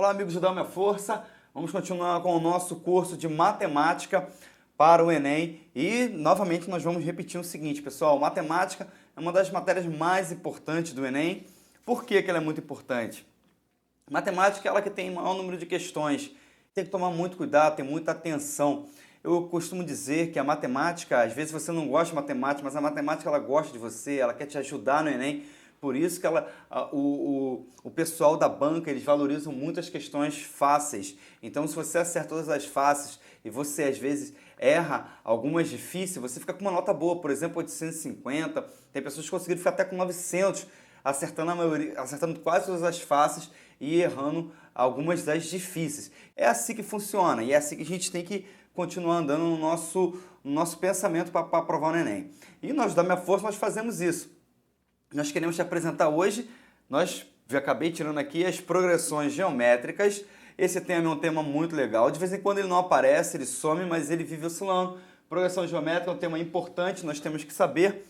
Olá, amigos do Dá Minha Força. Vamos continuar com o nosso curso de matemática para o Enem. E, novamente, nós vamos repetir o seguinte, pessoal. Matemática é uma das matérias mais importantes do Enem. Por que ela é muito importante? Matemática é ela que tem o maior número de questões. Tem que tomar muito cuidado, ter muita atenção. Eu costumo dizer que a matemática, às vezes você não gosta de matemática, mas a matemática ela gosta de você, ela quer te ajudar no Enem. Por isso que o pessoal da banca, eles valorizam muito as questões fáceis. Então, se você acerta todas as fáceis e você, às vezes, erra algumas difíceis, você fica com uma nota boa. Por exemplo, 850. Tem pessoas que conseguiram ficar até com 900, acertando a maioria, acertando quase todas as fáceis e errando algumas das difíceis. É assim que funciona e é assim que a gente tem que continuar andando no nosso pensamento para aprovar o Enem. E nós, da Minha Força, nós fazemos isso. Nós queremos te apresentar hoje, já acabei tirando aqui as progressões geométricas. Esse tema é um tema muito legal. De vez em quando ele não aparece, ele some, mas ele vive oscilando. Progressão geométrica é um tema importante, nós temos que saber,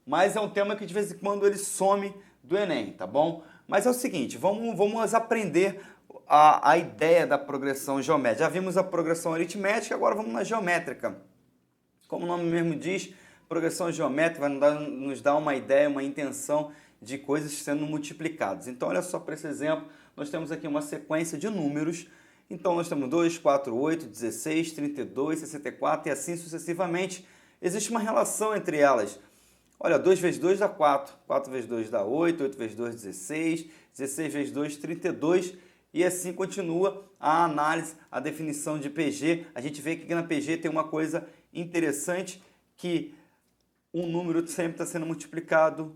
mas é um tema que de vez em quando ele some do Enem, tá bom? Mas é o seguinte, vamos aprender a ideia da progressão geométrica. Já vimos a progressão aritmética, agora vamos na geométrica. Como o nome mesmo diz, progressão geométrica vai nos dar uma ideia, uma intenção de coisas sendo multiplicadas. Então, olha só para esse exemplo, nós temos aqui uma sequência de números. Então, nós temos 2, 4, 8, 16, 32, 64 e assim sucessivamente. Existe uma relação entre elas. Olha, 2 vezes 2 dá 4, 4 vezes 2 dá 8, 8 vezes 2 16, 16 vezes 2 32 e assim continua a análise, a definição de PG. A gente vê que aqui na PG tem uma coisa interessante que um número sempre está sendo multiplicado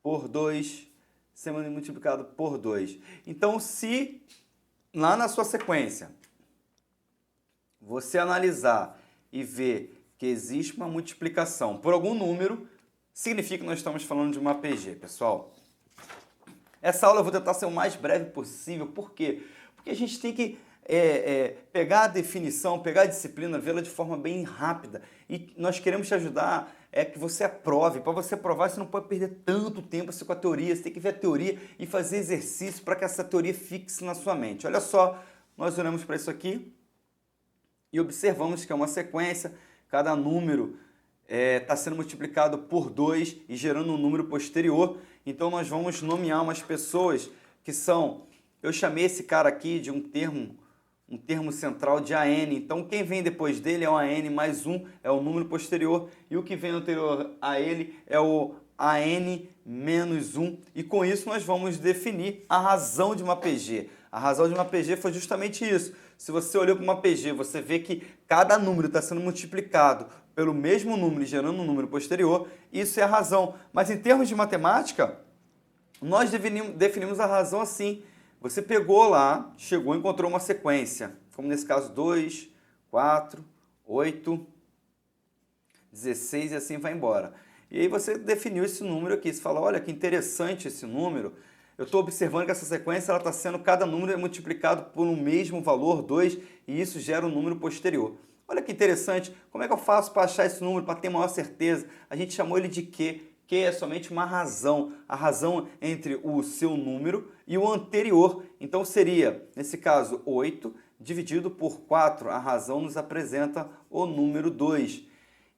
por 2, sendo multiplicado por 2. Então, se lá na sua sequência você analisar e ver que existe uma multiplicação por algum número, significa que nós estamos falando de uma PG, pessoal. Essa aula eu vou tentar ser o mais breve possível. Por quê? Porque a gente tem que pegar a definição, pegar a disciplina, vê-la de forma bem rápida. E nós queremos te ajudar que você aprove. Para você aprovar, você não pode perder tanto tempo assim com a teoria. Você tem que ver a teoria e fazer exercício para que essa teoria fixe na sua mente. Olha só, nós olhamos para isso aqui e observamos que é uma sequência. Cada número está sendo multiplicado por 2 e gerando um número posterior. Então, nós vamos nomear umas pessoas que são... Eu chamei esse cara aqui de um termo central de AN. Então, quem vem depois dele é o AN mais 1, é o número posterior. E o que vem anterior a ele é o AN menos 1. E com isso, nós vamos definir a razão de uma PG. A razão de uma PG foi justamente isso. Se você olhou para uma PG, você vê que cada número está sendo multiplicado pelo mesmo número, gerando um número posterior, isso é a razão. Mas em termos de matemática, nós definimos a razão assim. Você pegou lá, chegou, encontrou uma sequência, como nesse caso 2, 4, 8, 16 e assim vai embora. E aí você definiu esse número aqui, você fala, olha que interessante esse número, eu estou observando que essa sequência está sendo, cada número é multiplicado por um mesmo valor, 2, e isso gera um número posterior. Olha que interessante, como é que eu faço para achar esse número, para ter maior certeza? A gente chamou ele de Q. Q é somente uma razão, a razão entre o seu número e o anterior. Então seria, nesse caso, 8 dividido por 4. A razão nos apresenta o número 2.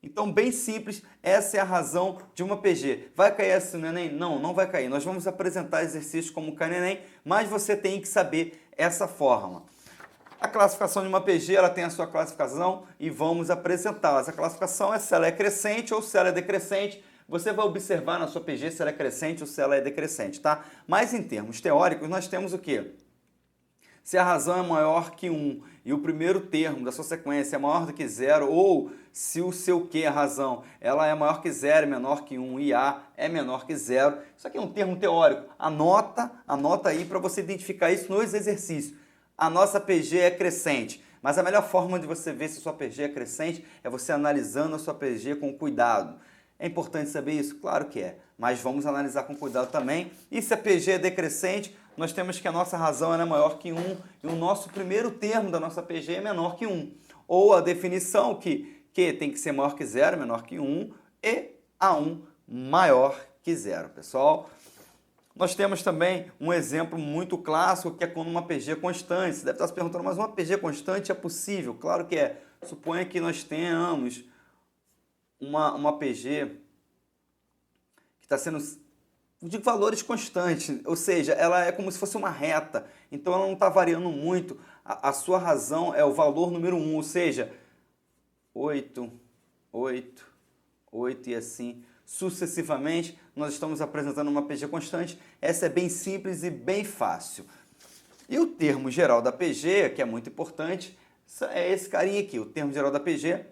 Então, bem simples, essa é a razão de uma PG. Vai cair essa no Enem? Não, não vai cair. Nós vamos apresentar exercícios como cai no Enem, mas você tem que saber essa fórmula. A classificação de uma PG, ela tem a sua classificação e vamos apresentá-la. Essa classificação é se ela é crescente ou se ela é decrescente. Você vai observar na sua PG se ela é crescente ou se ela é decrescente, tá? Mas em termos teóricos, nós temos o quê? Se a razão é maior que 1 e o primeiro termo da sua sequência é maior do que 0, ou se o seu Q, a razão, ela é maior que 0, menor que 1 e A é menor que 0. Isso aqui é um termo teórico. Anota aí para você identificar isso nos exercícios. A nossa PG é crescente, mas a melhor forma de você ver se a sua PG é crescente é você analisando a sua PG com cuidado. É importante saber isso? Claro que é, mas vamos analisar com cuidado também. E se a PG é decrescente, nós temos que a nossa razão é maior que 1 e o nosso primeiro termo da nossa PG é menor que 1. Ou a definição que tem que ser maior que 0, menor que 1 e A1 maior que 0, pessoal. Nós temos também um exemplo muito clássico, que é quando uma PG é constante. Você deve estar se perguntando, mas uma PG constante é possível? Claro que é. Suponha que nós tenhamos uma PG que está sendo de valores constantes, ou seja, ela é como se fosse uma reta, então ela não está variando muito. A sua razão é o valor número 1, ou seja, 8, 8, 8 e assim sucessivamente. Nós estamos apresentando uma PG constante. Essa é bem simples e bem fácil. E o termo geral da PG, que é muito importante, é esse carinha aqui. O termo geral da PG,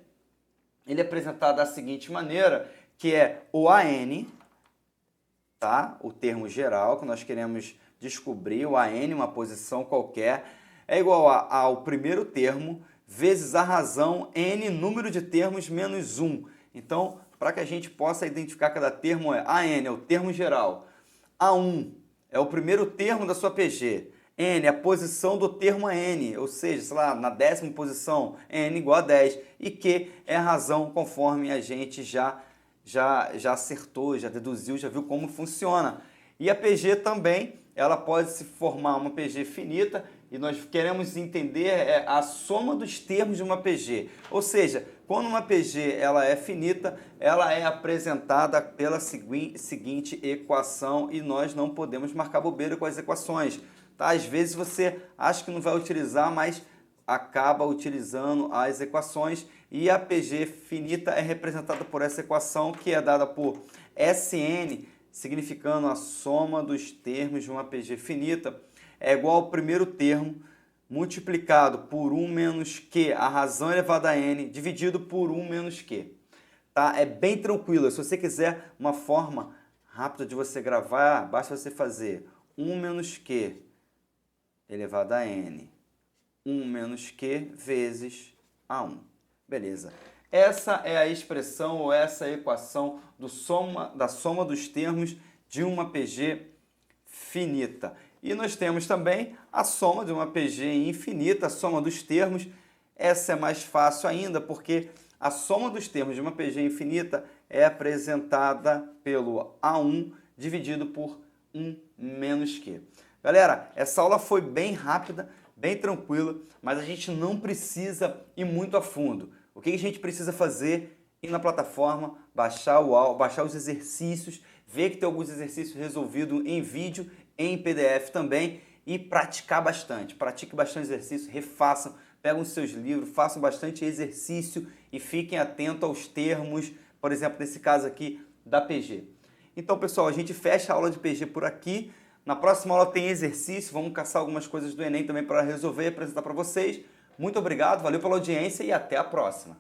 ele é apresentado da seguinte maneira, que é o AN, tá? O termo geral que nós queremos descobrir, o AN, uma posição qualquer, é igual ao primeiro termo vezes a razão n número de termos menos 1. Então, para que a gente possa identificar cada termo, AN é o termo geral, A1 é o primeiro termo da sua PG, N é a posição do termo N, ou seja, sei lá, na 10ª posição, N igual a 10, e Q é a razão conforme a gente já acertou, já deduziu, já viu como funciona. E a PG também, ela pode se formar uma PG finita, e nós queremos entender a soma dos termos de uma PG. Ou seja, quando uma PG ela é finita, ela é apresentada pela seguinte equação, e nós não podemos marcar bobeira com as equações. Tá? Às vezes você acha que não vai utilizar, mas acaba utilizando as equações, e a PG finita é representada por essa equação, que é dada por Sn, significando a soma dos termos de uma PG finita, é igual ao primeiro termo multiplicado por 1 menos Q, a razão elevada a n, dividido por 1 menos Q. Tá? É bem tranquilo. Se você quiser uma forma rápida de você gravar, basta você fazer 1 menos Q elevado a n, 1 menos Q vezes A1. Beleza. Essa é a expressão ou essa é a equação da soma dos termos de uma PG finita. E nós temos também a soma de uma PG infinita, a soma dos termos. Essa é mais fácil ainda, porque a soma dos termos de uma PG infinita é apresentada pelo A1 dividido por 1 menos Q. Galera, essa aula foi bem rápida, bem tranquila, mas a gente não precisa ir muito a fundo. O que a gente precisa fazer? Ir na plataforma, baixar os exercícios, ver que tem alguns exercícios resolvidos em vídeo, em PDF também, e praticar bastante. Pratique bastante exercício, refaçam, pegam os seus livros, façam bastante exercício e fiquem atentos aos termos, por exemplo, nesse caso aqui, da PG. Então, pessoal, a gente fecha a aula de PG por aqui. Na próxima aula tem exercício, vamos caçar algumas coisas do Enem também para resolver e apresentar para vocês. Muito obrigado, valeu pela audiência e até a próxima.